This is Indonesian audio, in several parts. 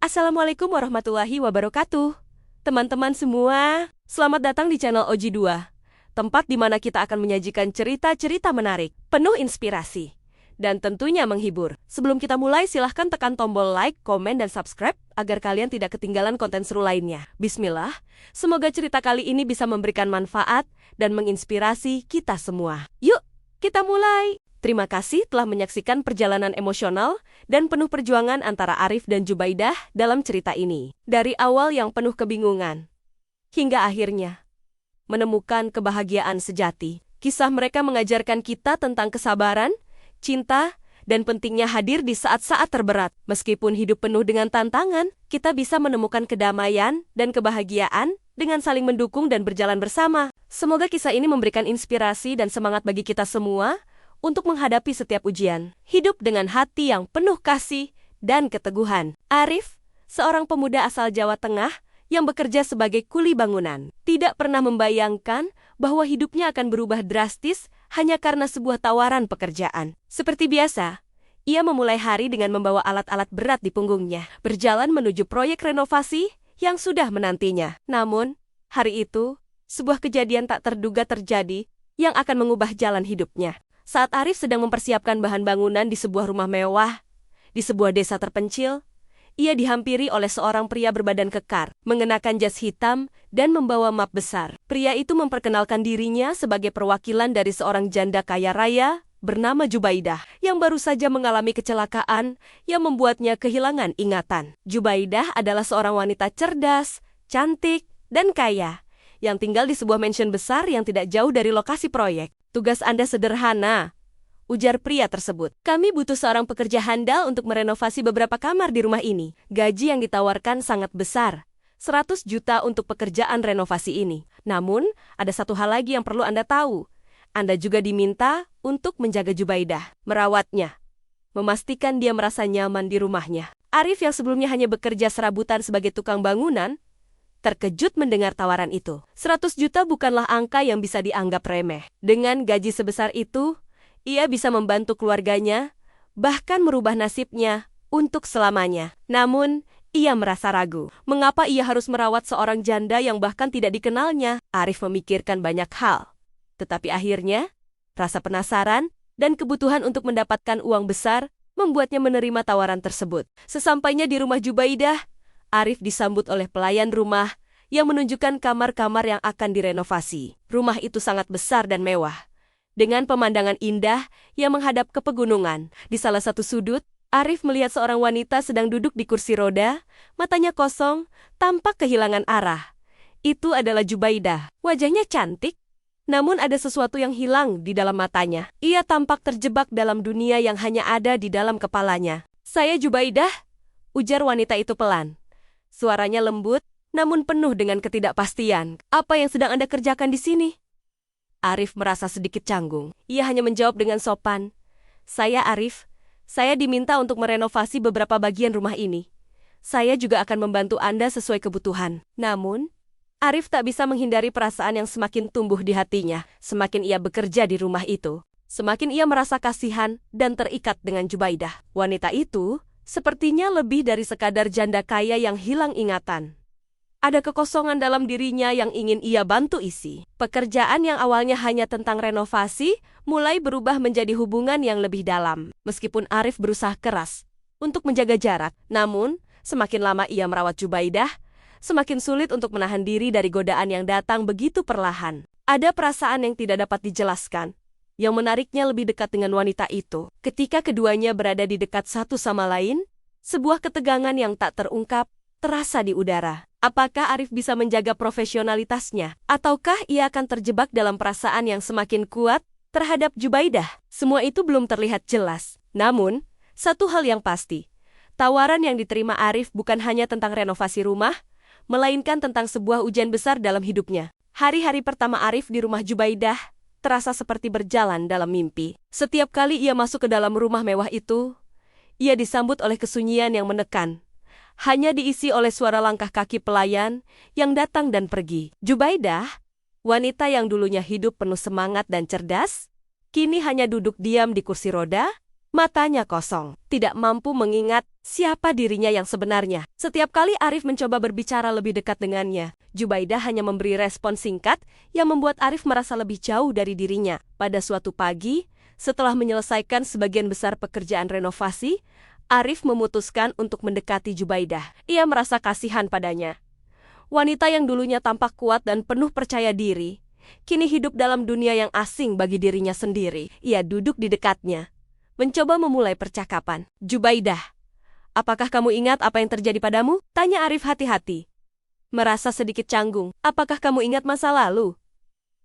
Assalamualaikum warahmatullahi wabarakatuh. Teman-teman semua, selamat datang di channel Oji 2, tempat di mana kita akan menyajikan cerita-cerita menarik, penuh inspirasi, dan tentunya menghibur. Sebelum kita mulai, silahkan tekan tombol like, komen, dan subscribe agar kalian tidak ketinggalan konten seru lainnya. Bismillah, semoga cerita kali ini bisa memberikan manfaat dan menginspirasi kita semua. Yuk, kita mulai! Terima kasih telah menyaksikan perjalanan emosional dan penuh perjuangan antara Arif dan Jubaidah dalam cerita ini. Dari awal yang penuh kebingungan, hingga akhirnya menemukan kebahagiaan sejati. Kisah mereka mengajarkan kita tentang kesabaran, cinta, dan pentingnya hadir di saat-saat terberat. Meskipun hidup penuh dengan tantangan, kita bisa menemukan kedamaian dan kebahagiaan dengan saling mendukung dan berjalan bersama. Semoga kisah ini memberikan inspirasi dan semangat bagi kita semua untuk menghadapi setiap ujian, hidup dengan hati yang penuh kasih dan keteguhan. Arif, seorang pemuda asal Jawa Tengah yang bekerja sebagai kuli bangunan, tidak pernah membayangkan bahwa hidupnya akan berubah drastis hanya karena sebuah tawaran pekerjaan. Seperti biasa, ia memulai hari dengan membawa alat-alat berat di punggungnya, berjalan menuju proyek renovasi yang sudah menantinya. Namun, hari itu, sebuah kejadian tak terduga terjadi yang akan mengubah jalan hidupnya. Saat Arif sedang mempersiapkan bahan bangunan di sebuah rumah mewah, di sebuah desa terpencil, ia dihampiri oleh seorang pria berbadan kekar, mengenakan jas hitam dan membawa map besar. Pria itu memperkenalkan dirinya sebagai perwakilan dari seorang janda kaya raya bernama Jubaidah, yang baru saja mengalami kecelakaan yang membuatnya kehilangan ingatan. Jubaidah adalah seorang wanita cerdas, cantik, dan kaya, yang tinggal di sebuah mansion besar yang tidak jauh dari lokasi proyek. Tugas Anda sederhana, ujar pria tersebut. Kami butuh seorang pekerja handal untuk merenovasi beberapa kamar di rumah ini. Gaji yang ditawarkan sangat besar, 100 juta untuk pekerjaan renovasi ini. Namun, ada satu hal lagi yang perlu Anda tahu. Anda juga diminta untuk menjaga Jubaidah, merawatnya, memastikan dia merasa nyaman di rumahnya. Arif yang sebelumnya hanya bekerja serabutan sebagai tukang bangunan, terkejut mendengar tawaran itu. 100 juta bukanlah angka yang bisa dianggap remeh. Dengan gaji sebesar itu, ia bisa membantu keluarganya, bahkan merubah nasibnya untuk selamanya. Namun, ia merasa ragu. Mengapa ia harus merawat seorang janda yang bahkan tidak dikenalnya? Arif memikirkan banyak hal. Tetapi akhirnya, rasa penasaran dan kebutuhan untuk mendapatkan uang besar membuatnya menerima tawaran tersebut. Sesampainya di rumah Jubaidah, Arif disambut oleh pelayan rumah yang menunjukkan kamar-kamar yang akan direnovasi. Rumah itu sangat besar dan mewah, dengan pemandangan indah yang menghadap ke pegunungan. Di salah satu sudut, Arif melihat seorang wanita sedang duduk di kursi roda, matanya kosong, tampak kehilangan arah. Itu adalah Jubaidah. Wajahnya cantik, namun ada sesuatu yang hilang di dalam matanya. Ia tampak terjebak dalam dunia yang hanya ada di dalam kepalanya. "Saya Jubaidah," ujar wanita itu pelan. Suaranya lembut, namun penuh dengan ketidakpastian. "Apa yang sedang Anda kerjakan di sini?" Arif merasa sedikit canggung. Ia hanya menjawab dengan sopan, "Saya Arif. Saya diminta untuk merenovasi beberapa bagian rumah ini. Saya juga akan membantu Anda sesuai kebutuhan." Namun, Arif tak bisa menghindari perasaan yang semakin tumbuh di hatinya. Semakin ia bekerja di rumah itu, semakin ia merasa kasihan dan terikat dengan Jubaidah. Wanita itu sepertinya lebih dari sekadar janda kaya yang hilang ingatan. Ada kekosongan dalam dirinya yang ingin ia bantu isi. Pekerjaan yang awalnya hanya tentang renovasi, mulai berubah menjadi hubungan yang lebih dalam. Meskipun Arif berusaha keras untuk menjaga jarak, namun semakin lama ia merawat Jubaidah, semakin sulit untuk menahan diri dari godaan yang datang begitu perlahan. Ada perasaan yang tidak dapat dijelaskan, yang menariknya lebih dekat dengan wanita itu. Ketika keduanya berada di dekat satu sama lain, sebuah ketegangan yang tak terungkap terasa di udara. Apakah Arif bisa menjaga profesionalitasnya? Ataukah ia akan terjebak dalam perasaan yang semakin kuat terhadap Jubaidah? Semua itu belum terlihat jelas. Namun, satu hal yang pasti, tawaran yang diterima Arif bukan hanya tentang renovasi rumah, melainkan tentang sebuah ujian besar dalam hidupnya. Hari-hari pertama Arif di rumah Jubaidah terasa seperti berjalan dalam mimpi. Setiap kali ia masuk ke dalam rumah mewah itu, ia disambut oleh kesunyian yang menekan. Hanya diisi oleh suara langkah kaki pelayan yang datang dan pergi. Jubaidah, wanita yang dulunya hidup penuh semangat dan cerdas, kini hanya duduk diam di kursi roda, Matanya kosong, tidak mampu mengingat siapa dirinya yang sebenarnya. Setiap kali Arif mencoba berbicara lebih dekat dengannya, Jubaidah hanya memberi respon singkat yang membuat Arif merasa lebih jauh dari dirinya. Pada suatu pagi, setelah menyelesaikan sebagian besar pekerjaan renovasi, Arif memutuskan untuk mendekati Jubaidah. Ia merasa kasihan padanya. Wanita yang dulunya tampak kuat dan penuh percaya diri, kini hidup dalam dunia yang asing bagi dirinya sendiri. Ia duduk di dekatnya, mencoba memulai percakapan. "Jubaidah, apakah kamu ingat apa yang terjadi padamu?" tanya Arif hati-hati. Merasa sedikit canggung, "Apakah kamu ingat masa lalu?"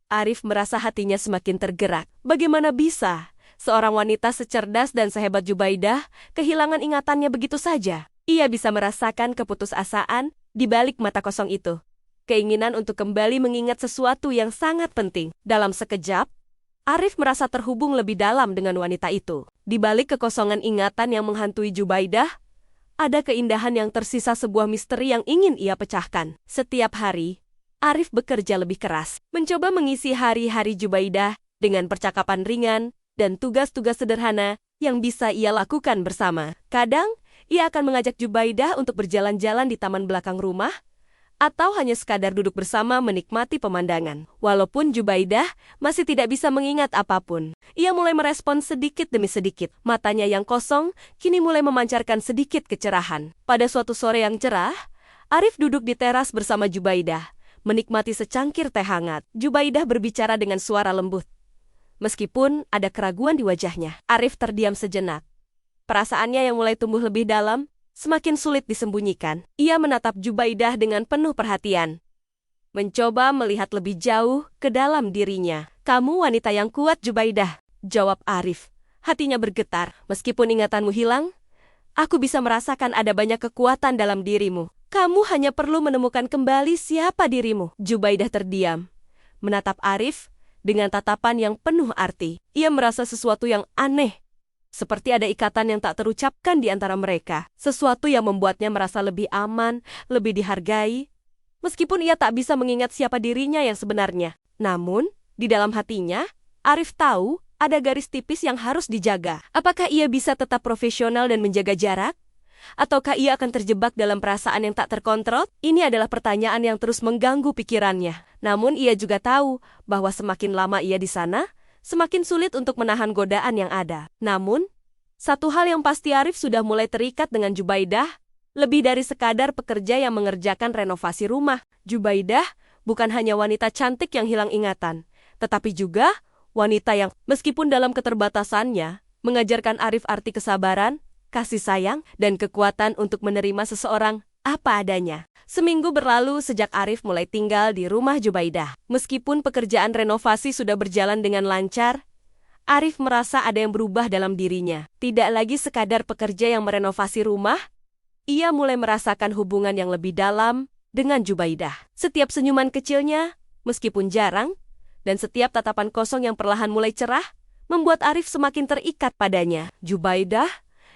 Arif merasa hatinya semakin tergerak. Bagaimana bisa seorang wanita secerdas dan sehebat Jubaidah kehilangan ingatannya begitu saja? Ia bisa merasakan keputusasaan di balik mata kosong itu. Keinginan untuk kembali mengingat sesuatu yang sangat penting. Dalam sekejap, Arif merasa terhubung lebih dalam dengan wanita itu. Di balik kekosongan ingatan yang menghantui Jubaidah, ada keindahan yang tersisa, sebuah misteri yang ingin ia pecahkan. Setiap hari, Arif bekerja lebih keras, mencoba mengisi hari-hari Jubaidah dengan percakapan ringan dan tugas-tugas sederhana yang bisa ia lakukan bersama. Kadang, ia akan mengajak Jubaidah untuk berjalan-jalan di taman belakang rumah, atau hanya sekadar duduk bersama menikmati pemandangan. Walaupun Jubaidah masih tidak bisa mengingat apapun, ia mulai merespon sedikit demi sedikit. Matanya yang kosong kini mulai memancarkan sedikit kecerahan. Pada suatu sore yang cerah, Arif duduk di teras bersama Jubaidah, menikmati secangkir teh hangat. Jubaidah berbicara dengan suara lembut. Meskipun ada keraguan di wajahnya, Arif terdiam sejenak. Perasaannya yang mulai tumbuh lebih dalam semakin sulit disembunyikan. Ia menatap Jubaidah dengan penuh perhatian, mencoba melihat lebih jauh ke dalam dirinya. "Kamu wanita yang kuat, Jubaidah," jawab Arif. Hatinya bergetar. "Meskipun ingatanmu hilang, aku bisa merasakan ada banyak kekuatan dalam dirimu. Kamu hanya perlu menemukan kembali siapa dirimu." Jubaidah terdiam, menatap Arif dengan tatapan yang penuh arti. Ia merasa sesuatu yang aneh, seperti ada ikatan yang tak terucapkan di antara mereka. Sesuatu yang membuatnya merasa lebih aman, lebih dihargai. Meskipun ia tak bisa mengingat siapa dirinya yang sebenarnya. Namun, di dalam hatinya, Arif tahu ada garis tipis yang harus dijaga. Apakah ia bisa tetap profesional dan menjaga jarak? Ataukah ia akan terjebak dalam perasaan yang tak terkontrol? Ini adalah pertanyaan yang terus mengganggu pikirannya. Namun ia juga tahu bahwa semakin lama ia di sana, semakin sulit untuk menahan godaan yang ada. Namun, satu hal yang pasti, Arif sudah mulai terikat dengan Jubaidah, lebih dari sekadar pekerja yang mengerjakan renovasi rumah. Jubaidah bukan hanya wanita cantik yang hilang ingatan, tetapi juga wanita yang, meskipun dalam keterbatasannya, mengajarkan Arif arti kesabaran, kasih sayang, dan kekuatan untuk menerima seseorang apa adanya. Seminggu berlalu sejak Arif mulai tinggal di rumah Jubaidah. Meskipun pekerjaan renovasi sudah berjalan dengan lancar, Arif merasa ada yang berubah dalam dirinya. Tidak lagi sekadar pekerja yang merenovasi rumah, ia mulai merasakan hubungan yang lebih dalam dengan Jubaidah. Setiap senyuman kecilnya, meskipun jarang, dan setiap tatapan kosong yang perlahan mulai cerah, membuat Arif semakin terikat padanya. Jubaidah,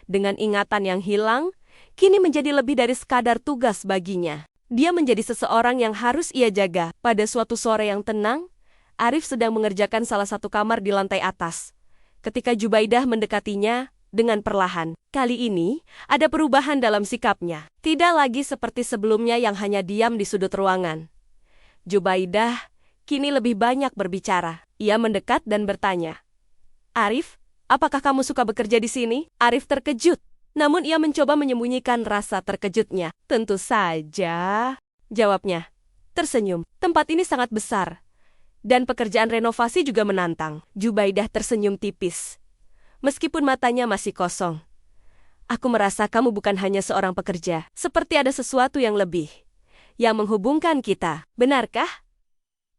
dengan ingatan yang hilang, kini menjadi lebih dari sekadar tugas baginya. Dia menjadi seseorang yang harus ia jaga. Pada suatu sore yang tenang, Arif sedang mengerjakan salah satu kamar di lantai atas, ketika Jubaidah mendekatinya dengan perlahan. Kali ini, ada perubahan dalam sikapnya. Tidak lagi seperti sebelumnya yang hanya diam di sudut ruangan. Jubaidah kini lebih banyak berbicara. Ia mendekat dan bertanya, "Arif, apakah kamu suka bekerja di sini?" Arif terkejut. Namun ia mencoba menyembunyikan rasa terkejutnya. "Tentu saja," jawabnya, tersenyum. "Tempat ini sangat besar, dan pekerjaan renovasi juga menantang." Jubaidah tersenyum tipis, meskipun matanya masih kosong. "Aku merasa kamu bukan hanya seorang pekerja. Seperti ada sesuatu yang lebih, yang menghubungkan kita. Benarkah?"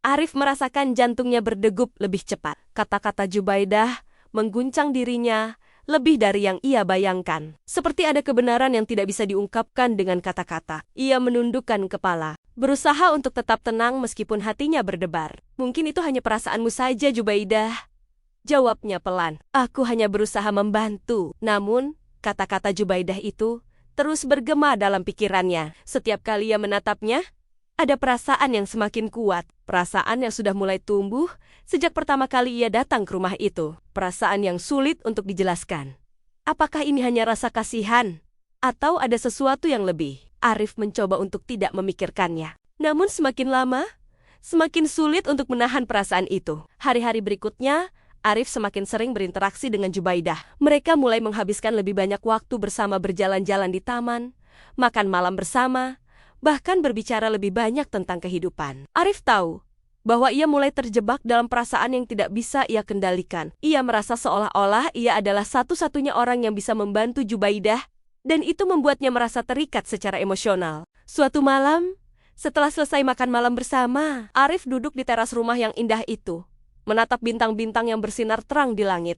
Arif merasakan jantungnya berdegup lebih cepat. Kata-kata Jubaidah mengguncang dirinya lebih dari yang ia bayangkan. Seperti ada kebenaran yang tidak bisa diungkapkan dengan kata-kata. Ia menundukkan kepala, berusaha untuk tetap tenang meskipun hatinya berdebar. "Mungkin itu hanya perasaanmu saja, Jubaidah," jawabnya pelan. "Aku hanya berusaha membantu." Namun, kata-kata Jubaidah itu terus bergema dalam pikirannya. Setiap kali ia menatapnya, ada perasaan yang semakin kuat. Perasaan yang sudah mulai tumbuh sejak pertama kali ia datang ke rumah itu. Perasaan yang sulit untuk dijelaskan. Apakah ini hanya rasa kasihan? Atau ada sesuatu yang lebih? Arif mencoba untuk tidak memikirkannya. Namun semakin lama, semakin sulit untuk menahan perasaan itu. Hari-hari berikutnya, Arif semakin sering berinteraksi dengan Jubaidah. Mereka mulai menghabiskan lebih banyak waktu bersama berjalan-jalan di taman, makan malam bersama, bahkan berbicara lebih banyak tentang kehidupan. Arif tahu bahwa ia mulai terjebak dalam perasaan yang tidak bisa ia kendalikan. Ia merasa seolah-olah ia adalah satu-satunya orang yang bisa membantu Jubaidah, dan itu membuatnya merasa terikat secara emosional. Suatu malam, setelah selesai makan malam bersama, Arif duduk di teras rumah yang indah itu, menatap bintang-bintang yang bersinar terang di langit.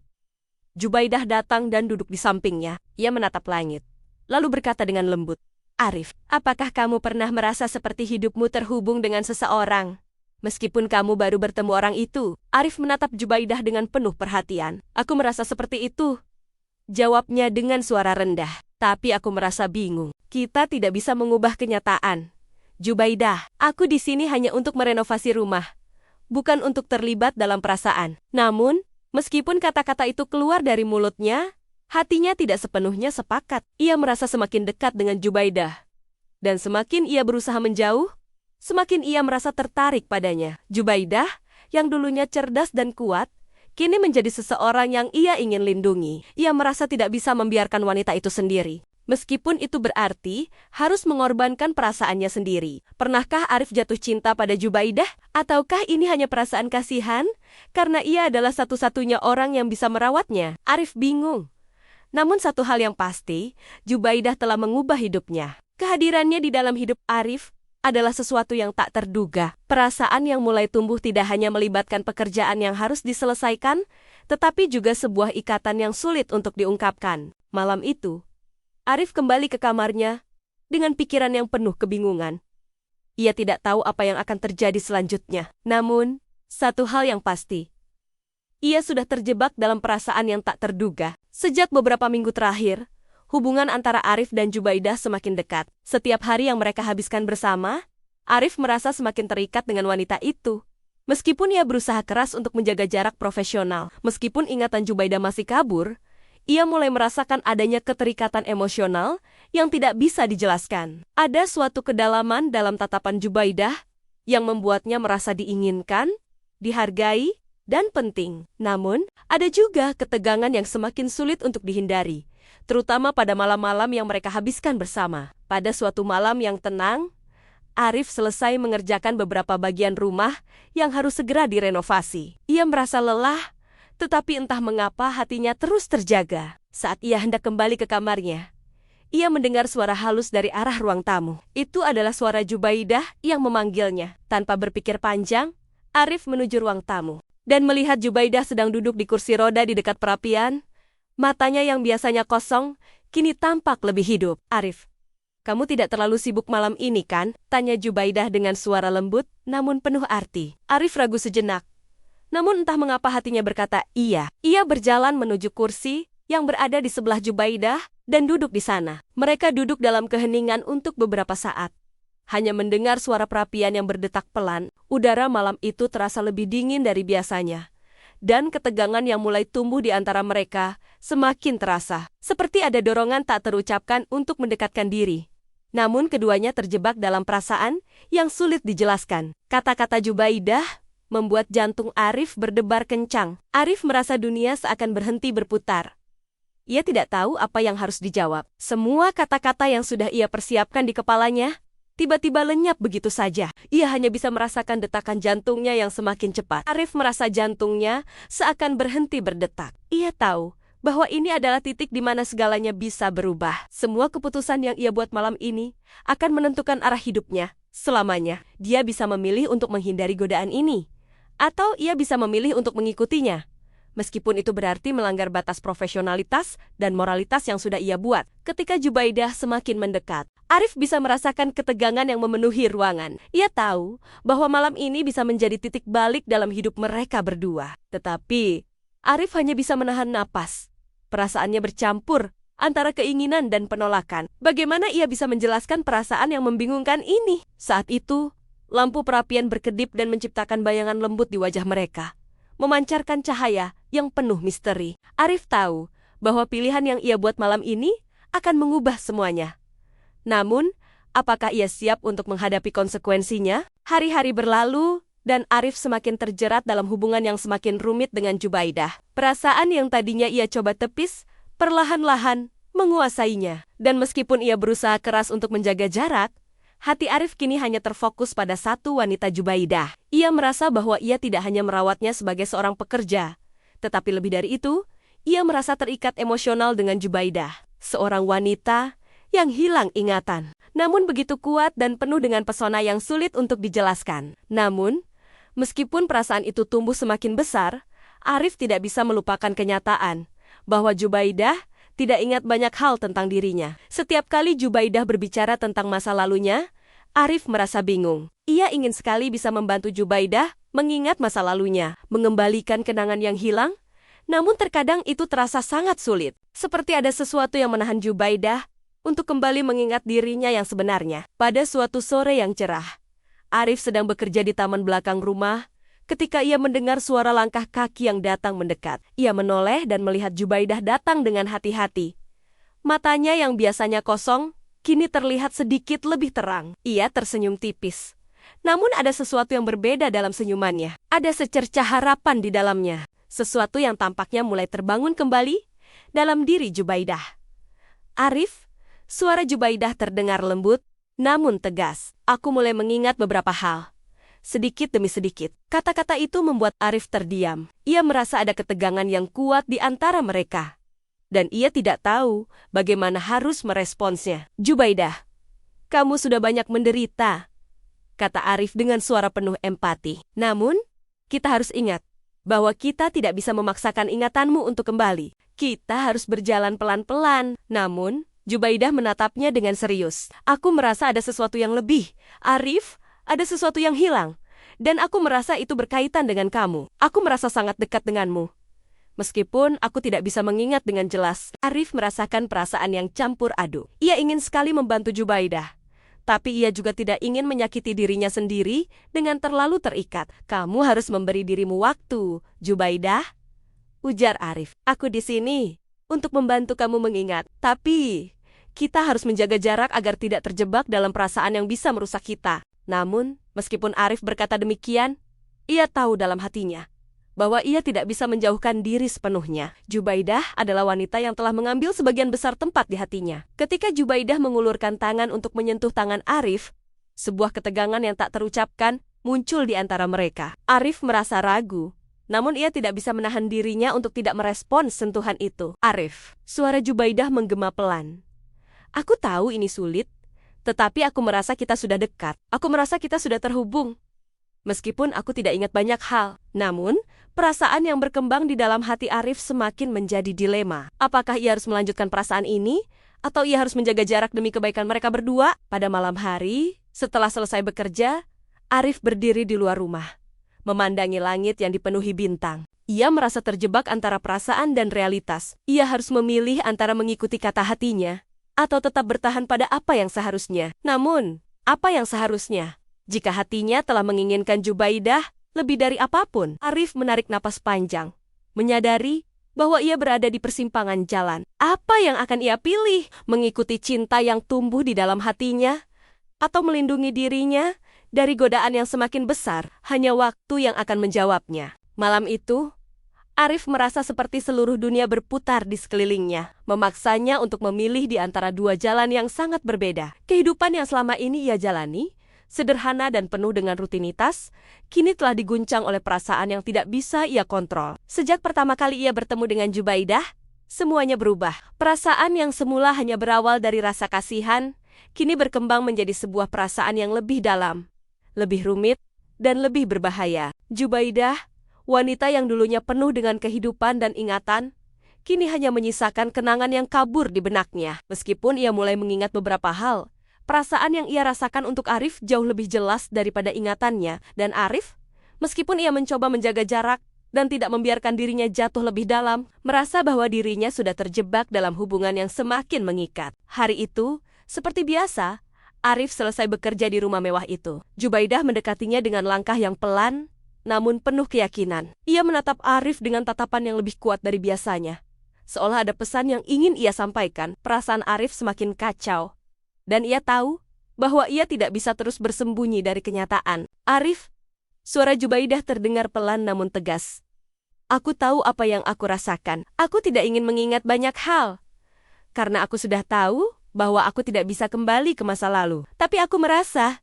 Jubaidah datang dan duduk di sampingnya. Ia menatap langit, lalu berkata dengan lembut, "Arif, apakah kamu pernah merasa seperti hidupmu terhubung dengan seseorang? Meskipun kamu baru bertemu orang itu." Arif menatap Jubaidah dengan penuh perhatian. "Aku merasa seperti itu," jawabnya dengan suara rendah. "Tapi aku merasa bingung. Kita tidak bisa mengubah kenyataan. Jubaidah, aku di sini hanya untuk merenovasi rumah, bukan untuk terlibat dalam perasaan." Namun, meskipun kata-kata itu keluar dari mulutnya, hatinya tidak sepenuhnya sepakat. Ia merasa semakin dekat dengan Jubaidah. Dan semakin ia berusaha menjauh, semakin ia merasa tertarik padanya. Jubaidah, yang dulunya cerdas dan kuat, kini menjadi seseorang yang ia ingin lindungi. Ia merasa tidak bisa membiarkan wanita itu sendiri. Meskipun itu berarti harus mengorbankan perasaannya sendiri. Pernahkah Arif jatuh cinta pada Jubaidah? Ataukah ini hanya perasaan kasihan? Karena ia adalah satu-satunya orang yang bisa merawatnya. Arif bingung. Namun satu hal yang pasti, Jubaidah telah mengubah hidupnya. Kehadirannya di dalam hidup Arif adalah sesuatu yang tak terduga. Perasaan yang mulai tumbuh tidak hanya melibatkan pekerjaan yang harus diselesaikan, tetapi juga sebuah ikatan yang sulit untuk diungkapkan. Malam itu, Arif kembali ke kamarnya dengan pikiran yang penuh kebingungan. Ia tidak tahu apa yang akan terjadi selanjutnya. Namun, satu hal yang pasti, ia sudah terjebak dalam perasaan yang tak terduga. Sejak beberapa minggu terakhir, hubungan antara Arif dan Jubaidah semakin dekat. Setiap hari yang mereka habiskan bersama, Arif merasa semakin terikat dengan wanita itu. Meskipun ia berusaha keras untuk menjaga jarak profesional, meskipun ingatan Jubaidah masih kabur, ia mulai merasakan adanya keterikatan emosional yang tidak bisa dijelaskan. Ada suatu kedalaman dalam tatapan Jubaidah yang membuatnya merasa diinginkan, dihargai, dan penting. Namun, ada juga ketegangan yang semakin sulit untuk dihindari, terutama pada malam-malam yang mereka habiskan bersama. Pada suatu malam yang tenang, Arif selesai mengerjakan beberapa bagian rumah yang harus segera direnovasi. Ia merasa lelah, tetapi entah mengapa hatinya terus terjaga. Saat ia hendak kembali ke kamarnya, ia mendengar suara halus dari arah ruang tamu. Itu adalah suara Jubaidah yang memanggilnya. Tanpa berpikir panjang, Arif menuju ruang tamu dan melihat Jubaidah sedang duduk di kursi roda di dekat perapian. Matanya yang biasanya kosong, kini tampak lebih hidup. "Arif, kamu tidak terlalu sibuk malam ini kan?" tanya Jubaidah dengan suara lembut, namun penuh arti. Arif ragu sejenak. Namun entah mengapa hatinya berkata iya. Ia berjalan menuju kursi yang berada di sebelah Jubaidah dan duduk di sana. Mereka duduk dalam keheningan untuk beberapa saat. Hanya mendengar suara perapian yang berdetak pelan, udara malam itu terasa lebih dingin dari biasanya. Dan ketegangan yang mulai tumbuh di antara mereka semakin terasa. Seperti ada dorongan tak terucapkan untuk mendekatkan diri. Namun keduanya terjebak dalam perasaan yang sulit dijelaskan. Kata-kata Jubaidah membuat jantung Arif berdebar kencang. Arif merasa dunia seakan berhenti berputar. Ia tidak tahu apa yang harus dijawab. Semua kata-kata yang sudah ia persiapkan di kepalanya tiba-tiba lenyap begitu saja. Ia hanya bisa merasakan detakan jantungnya yang semakin cepat. Arif merasa jantungnya seakan berhenti berdetak. Ia tahu bahwa ini adalah titik di mana segalanya bisa berubah. Semua keputusan yang ia buat malam ini akan menentukan arah hidupnya selamanya. Dia bisa memilih untuk menghindari godaan ini, atau ia bisa memilih untuk mengikutinya. Meskipun itu berarti melanggar batas profesionalitas dan moralitas yang sudah ia buat. Ketika Jubaidah semakin mendekat, Arif bisa merasakan ketegangan yang memenuhi ruangan. Ia tahu bahwa malam ini bisa menjadi titik balik dalam hidup mereka berdua. Tetapi, Arif hanya bisa menahan napas. Perasaannya bercampur antara keinginan dan penolakan. Bagaimana ia bisa menjelaskan perasaan yang membingungkan ini? Saat itu, lampu perapian berkedip dan menciptakan bayangan lembut di wajah mereka, memancarkan cahaya yang penuh misteri. Arif tahu bahwa pilihan yang ia buat malam ini akan mengubah semuanya. Namun, apakah ia siap untuk menghadapi konsekuensinya? Hari-hari berlalu, dan Arif semakin terjerat dalam hubungan yang semakin rumit dengan Jubaidah. Perasaan yang tadinya ia coba tepis, perlahan-lahan menguasainya. Dan meskipun ia berusaha keras untuk menjaga jarak, hati Arif kini hanya terfokus pada satu wanita, Jubaidah. Ia merasa bahwa ia tidak hanya merawatnya sebagai seorang pekerja, tetapi lebih dari itu, ia merasa terikat emosional dengan Jubaidah, seorang wanita yang hilang ingatan, namun begitu kuat dan penuh dengan pesona yang sulit untuk dijelaskan. Namun, meskipun perasaan itu tumbuh semakin besar, Arif tidak bisa melupakan kenyataan bahwa Jubaidah tidak ingat banyak hal tentang dirinya. Setiap kali Jubaidah berbicara tentang masa lalunya, Arif merasa bingung. Ia ingin sekali bisa membantu Jubaidah mengingat masa lalunya, mengembalikan kenangan yang hilang, namun terkadang itu terasa sangat sulit. Seperti ada sesuatu yang menahan Jubaidah untuk kembali mengingat dirinya yang sebenarnya. Pada suatu sore yang cerah, Arif sedang bekerja di taman belakang rumah ketika ia mendengar suara langkah kaki yang datang mendekat. Ia menoleh dan melihat Jubaidah datang dengan hati-hati. Matanya yang biasanya kosong, kini terlihat sedikit lebih terang. Ia tersenyum tipis. Namun ada sesuatu yang berbeda dalam senyumannya. Ada secercah harapan di dalamnya. Sesuatu yang tampaknya mulai terbangun kembali dalam diri Jubaidah. Arif, suara Jubaidah terdengar lembut, namun tegas. Aku mulai mengingat beberapa hal. Sedikit demi sedikit. Kata-kata itu membuat Arif terdiam. Ia merasa ada ketegangan yang kuat di antara mereka. Dan ia tidak tahu bagaimana harus meresponsnya. Jubaidah, kamu sudah banyak menderita, kata Arif dengan suara penuh empati. Namun, kita harus ingat bahwa kita tidak bisa memaksakan ingatanmu untuk kembali. Kita harus berjalan pelan-pelan. Namun, Jubaidah menatapnya dengan serius. Aku merasa ada sesuatu yang lebih. Arif, ada sesuatu yang hilang. Dan aku merasa itu berkaitan dengan kamu. Aku merasa sangat dekat denganmu. Meskipun aku tidak bisa mengingat dengan jelas, Arif merasakan perasaan yang campur aduk. Ia ingin sekali membantu Jubaidah. Tapi ia juga tidak ingin menyakiti dirinya sendiri dengan terlalu terikat. Kamu harus memberi dirimu waktu, Jubaidah, ujar Arif. Aku di sini untuk membantu kamu mengingat. Tapi kita harus menjaga jarak agar tidak terjebak dalam perasaan yang bisa merusak kita. Namun, meskipun Arif berkata demikian, ia tahu dalam hatinya bahwa ia tidak bisa menjauhkan diri sepenuhnya. Jubaidah adalah wanita yang telah mengambil sebagian besar tempat di hatinya. Ketika Jubaidah mengulurkan tangan untuk menyentuh tangan Arif, sebuah ketegangan yang tak terucapkan muncul di antara mereka. Arif merasa ragu, namun ia tidak bisa menahan dirinya untuk tidak merespons sentuhan itu. Arif, suara Jubaidah menggema pelan. Aku tahu ini sulit, tetapi aku merasa kita sudah dekat. Aku merasa kita sudah terhubung. Meskipun aku tidak ingat banyak hal, namun perasaan yang berkembang di dalam hati Arif semakin menjadi dilema. Apakah ia harus melanjutkan perasaan ini, atau ia harus menjaga jarak demi kebaikan mereka berdua? Pada malam hari, setelah selesai bekerja, Arif berdiri di luar rumah, memandangi langit yang dipenuhi bintang. Ia merasa terjebak antara perasaan dan realitas. Ia harus memilih antara mengikuti kata hatinya, atau tetap bertahan pada apa yang seharusnya. Namun, apa yang seharusnya? Jika hatinya telah menginginkan Jubaidah lebih dari apapun, Arif menarik napas panjang, menyadari bahwa ia berada di persimpangan jalan. Apa yang akan ia pilih? Mengikuti cinta yang tumbuh di dalam hatinya, atau melindungi dirinya dari godaan yang semakin besar? Hanya waktu yang akan menjawabnya. Malam itu, Arif merasa seperti seluruh dunia berputar di sekelilingnya, memaksanya untuk memilih di antara dua jalan yang sangat berbeda. Kehidupan yang selama ini ia jalani, sederhana dan penuh dengan rutinitas, kini telah diguncang oleh perasaan yang tidak bisa ia kontrol. Sejak pertama kali ia bertemu dengan Jubaidah, semuanya berubah. Perasaan yang semula hanya berawal dari rasa kasihan, kini berkembang menjadi sebuah perasaan yang lebih dalam, lebih rumit, dan lebih berbahaya. Jubaidah, wanita yang dulunya penuh dengan kehidupan dan ingatan, kini hanya menyisakan kenangan yang kabur di benaknya. Meskipun ia mulai mengingat beberapa hal, perasaan yang ia rasakan untuk Arif jauh lebih jelas daripada ingatannya. Dan Arif, meskipun ia mencoba menjaga jarak dan tidak membiarkan dirinya jatuh lebih dalam, merasa bahwa dirinya sudah terjebak dalam hubungan yang semakin mengikat. Hari itu, seperti biasa, Arif selesai bekerja di rumah mewah itu. Jubaidah mendekatinya dengan langkah yang pelan, namun penuh keyakinan. Ia menatap Arif dengan tatapan yang lebih kuat dari biasanya, seolah ada pesan yang ingin ia sampaikan. Perasaan Arif semakin kacau. Dan ia tahu bahwa ia tidak bisa terus bersembunyi dari kenyataan. Arif, suara Jubaidah terdengar pelan namun tegas. Aku tahu apa yang aku rasakan. Aku tidak ingin mengingat banyak hal. Karena aku sudah tahu bahwa aku tidak bisa kembali ke masa lalu. Tapi aku merasa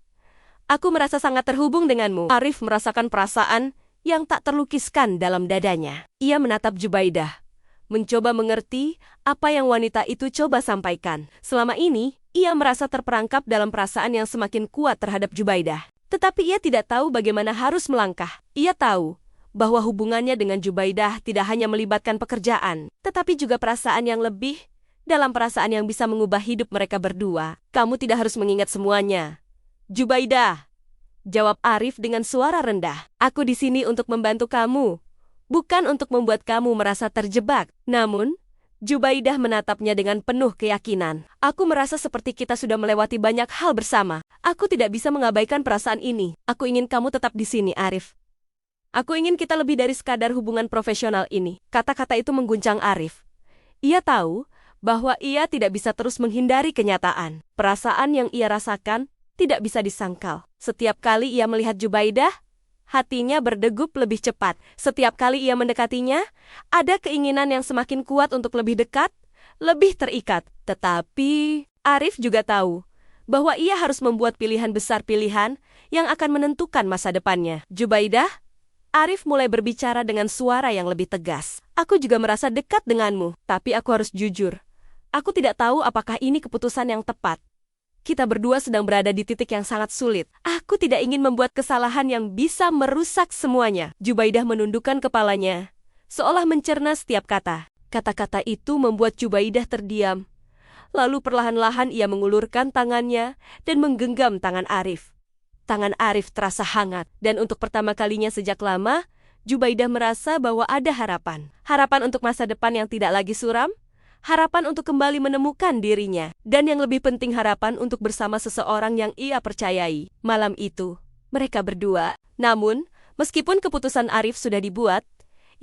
sangat terhubung denganmu. Arif merasakan perasaan yang tak terlukiskan dalam dadanya. Ia menatap Jubaidah, mencoba mengerti apa yang wanita itu coba sampaikan. Selama ini, ia merasa terperangkap dalam perasaan yang semakin kuat terhadap Jubaidah. Tetapi ia tidak tahu bagaimana harus melangkah. Ia tahu bahwa hubungannya dengan Jubaidah tidak hanya melibatkan pekerjaan, tetapi juga perasaan yang lebih dalam perasaan yang bisa mengubah hidup mereka berdua. Kamu tidak harus mengingat semuanya, Jubaidah, jawab Arif dengan suara rendah. Aku di sini untuk membantu kamu, bukan untuk membuat kamu merasa terjebak. Namun, Jubaidah menatapnya dengan penuh keyakinan. Aku merasa seperti kita sudah melewati banyak hal bersama. Aku tidak bisa mengabaikan perasaan ini. Aku ingin kamu tetap di sini, Arif. Aku ingin kita lebih dari sekadar hubungan profesional ini. Kata-kata itu mengguncang Arif. Ia tahu bahwa ia tidak bisa terus menghindari kenyataan. Perasaan yang ia rasakan tidak bisa disangkal. Setiap kali ia melihat Jubaidah, hatinya berdegup lebih cepat. Setiap kali ia mendekatinya, ada keinginan yang semakin kuat untuk lebih dekat, lebih terikat. Tetapi, Arif juga tahu bahwa ia harus membuat pilihan besar, pilihan yang akan menentukan masa depannya. Jubaidah, Arif mulai berbicara dengan suara yang lebih tegas. Aku juga merasa dekat denganmu, tapi aku harus jujur. Aku tidak tahu apakah ini keputusan yang tepat. Kita berdua sedang berada di titik yang sangat sulit. Aku tidak ingin membuat kesalahan yang bisa merusak semuanya. Jubaidah menundukkan kepalanya, seolah mencerna setiap kata. Kata-kata itu membuat Jubaidah terdiam. Lalu perlahan-lahan ia mengulurkan tangannya dan menggenggam tangan Arif. Tangan Arif terasa hangat, dan untuk pertama kalinya sejak lama, Jubaidah merasa bahwa ada harapan. Harapan untuk masa depan yang tidak lagi suram, harapan untuk kembali menemukan dirinya, dan yang lebih penting harapan untuk bersama seseorang yang ia percayai. Malam itu, mereka berdua. Namun, meskipun keputusan Arif sudah dibuat,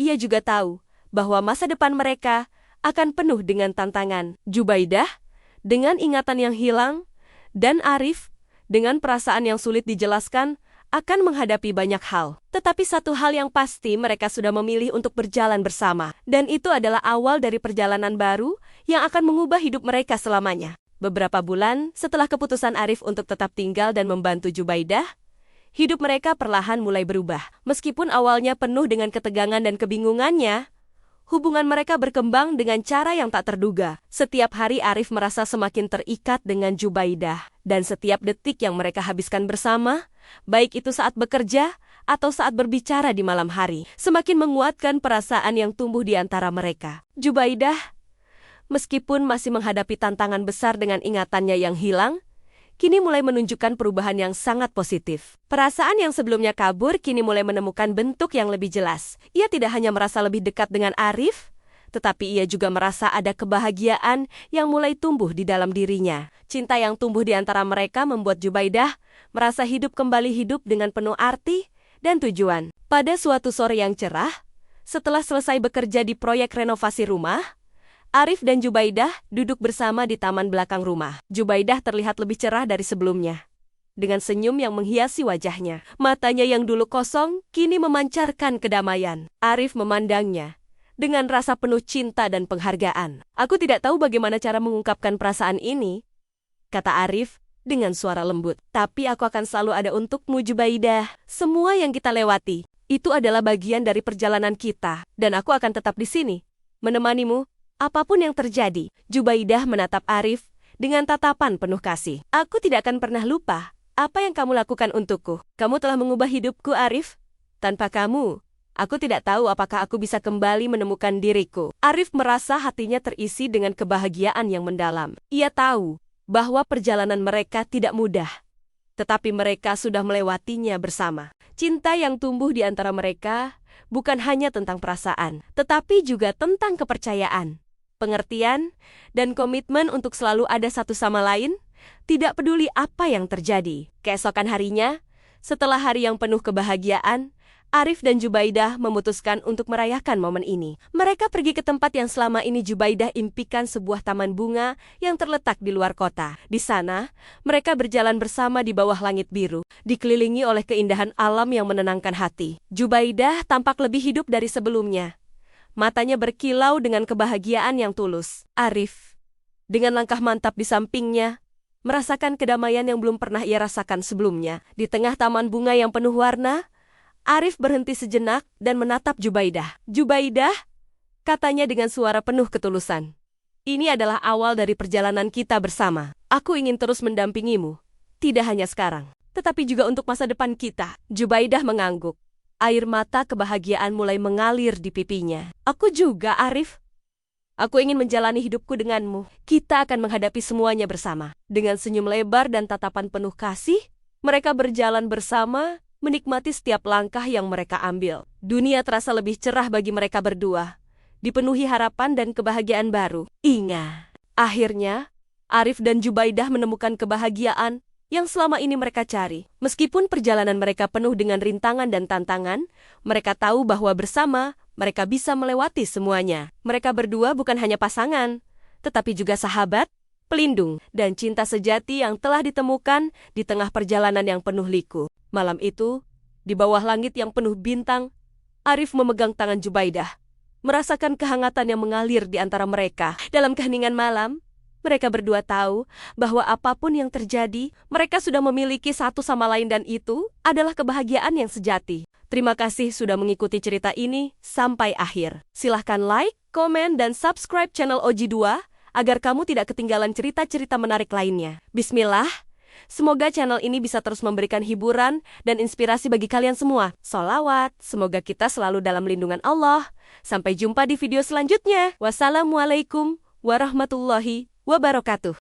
ia juga tahu bahwa masa depan mereka akan penuh dengan tantangan. Jubaidah, dengan ingatan yang hilang, dan Arif, dengan perasaan yang sulit dijelaskan, akan menghadapi banyak hal. Tetapi satu hal yang pasti, mereka sudah memilih untuk berjalan bersama. Dan itu adalah awal dari perjalanan baru yang akan mengubah hidup mereka selamanya. Beberapa bulan setelah keputusan Arif untuk tetap tinggal dan membantu Jubaidah, hidup mereka perlahan mulai berubah. Meskipun awalnya penuh dengan ketegangan dan kebingungannya, hubungan mereka berkembang dengan cara yang tak terduga. Setiap hari Arif merasa semakin terikat dengan Jubaidah. Dan setiap detik yang mereka habiskan bersama, baik itu saat bekerja atau saat berbicara di malam hari, semakin menguatkan perasaan yang tumbuh di antara mereka. Jubaidah, meskipun masih menghadapi tantangan besar dengan ingatannya yang hilang, kini mulai menunjukkan perubahan yang sangat positif. Perasaan yang sebelumnya kabur kini mulai menemukan bentuk yang lebih jelas. Ia tidak hanya merasa lebih dekat dengan Arif, tetapi ia juga merasa ada kebahagiaan yang mulai tumbuh di dalam dirinya. Cinta yang tumbuh di antara mereka membuat Jubaidah merasa hidup kembali hidup dengan penuh arti dan tujuan. Pada suatu sore yang cerah, setelah selesai bekerja di proyek renovasi rumah, Arif dan Jubaidah duduk bersama di taman belakang rumah. Jubaidah terlihat lebih cerah dari sebelumnya, dengan senyum yang menghiasi wajahnya. Matanya yang dulu kosong, kini memancarkan kedamaian. Arif memandangnya dengan rasa penuh cinta dan penghargaan. Aku tidak tahu bagaimana cara mengungkapkan perasaan ini, kata Arif dengan suara lembut. Tapi aku akan selalu ada untukmu, Jubaidah. Semua yang kita lewati, itu adalah bagian dari perjalanan kita. Dan aku akan tetap di sini, menemanimu, apapun yang terjadi. Jubaidah menatap Arif dengan tatapan penuh kasih. Aku tidak akan pernah lupa apa yang kamu lakukan untukku. Kamu telah mengubah hidupku, Arif. Tanpa kamu, aku tidak tahu apakah aku bisa kembali menemukan diriku. Arif merasa hatinya terisi dengan kebahagiaan yang mendalam. Ia tahu bahwa perjalanan mereka tidak mudah, tetapi mereka sudah melewatinya bersama. Cinta yang tumbuh di antara mereka bukan hanya tentang perasaan, tetapi juga tentang kepercayaan, pengertian, dan komitmen untuk selalu ada satu sama lain, tidak peduli apa yang terjadi. Keesokan harinya, setelah hari yang penuh kebahagiaan, Arif dan Jubaidah memutuskan untuk merayakan momen ini. Mereka pergi ke tempat yang selama ini Jubaidah impikan, sebuah taman bunga yang terletak di luar kota. Di sana, mereka berjalan bersama di bawah langit biru, dikelilingi oleh keindahan alam yang menenangkan hati. Jubaidah tampak lebih hidup dari sebelumnya. Matanya berkilau dengan kebahagiaan yang tulus. Arif, dengan langkah mantap di sampingnya, merasakan kedamaian yang belum pernah ia rasakan sebelumnya. Di tengah taman bunga yang penuh warna, Arif berhenti sejenak dan menatap Jubaidah. "Jubaidah," katanya dengan suara penuh ketulusan. "Ini adalah awal dari perjalanan kita bersama. Aku ingin terus mendampingimu, tidak hanya sekarang, tetapi juga untuk masa depan kita." Jubaidah mengangguk. Air mata kebahagiaan mulai mengalir di pipinya. "Aku juga, Arif. Aku ingin menjalani hidupku denganmu. Kita akan menghadapi semuanya bersama." Dengan senyum lebar dan tatapan penuh kasih, mereka berjalan bersama, menikmati setiap langkah yang mereka ambil. Dunia terasa lebih cerah bagi mereka berdua, dipenuhi harapan dan kebahagiaan baru. Akhirnya, Arif dan Jubaidah menemukan kebahagiaan yang selama ini mereka cari. Meskipun perjalanan mereka penuh dengan rintangan dan tantangan, mereka tahu bahwa bersama mereka bisa melewati semuanya. Mereka berdua bukan hanya pasangan, tetapi juga sahabat, pelindung, dan cinta sejati yang telah ditemukan di tengah perjalanan yang penuh liku. Malam itu, di bawah langit yang penuh bintang, Arif memegang tangan Jubaidah, merasakan kehangatan yang mengalir di antara mereka. Dalam keheningan malam, mereka berdua tahu bahwa apapun yang terjadi, mereka sudah memiliki satu sama lain dan itu adalah kebahagiaan yang sejati. Terima kasih sudah mengikuti cerita ini sampai akhir. Silahkan like, komen, dan subscribe channel Oji 2 agar kamu tidak ketinggalan cerita-cerita menarik lainnya. Bismillah. Semoga channel ini bisa terus memberikan hiburan dan inspirasi bagi kalian semua. Sholawat, semoga kita selalu dalam lindungan Allah. Sampai jumpa di video selanjutnya. Wassalamualaikum warahmatullahi wabarakatuh.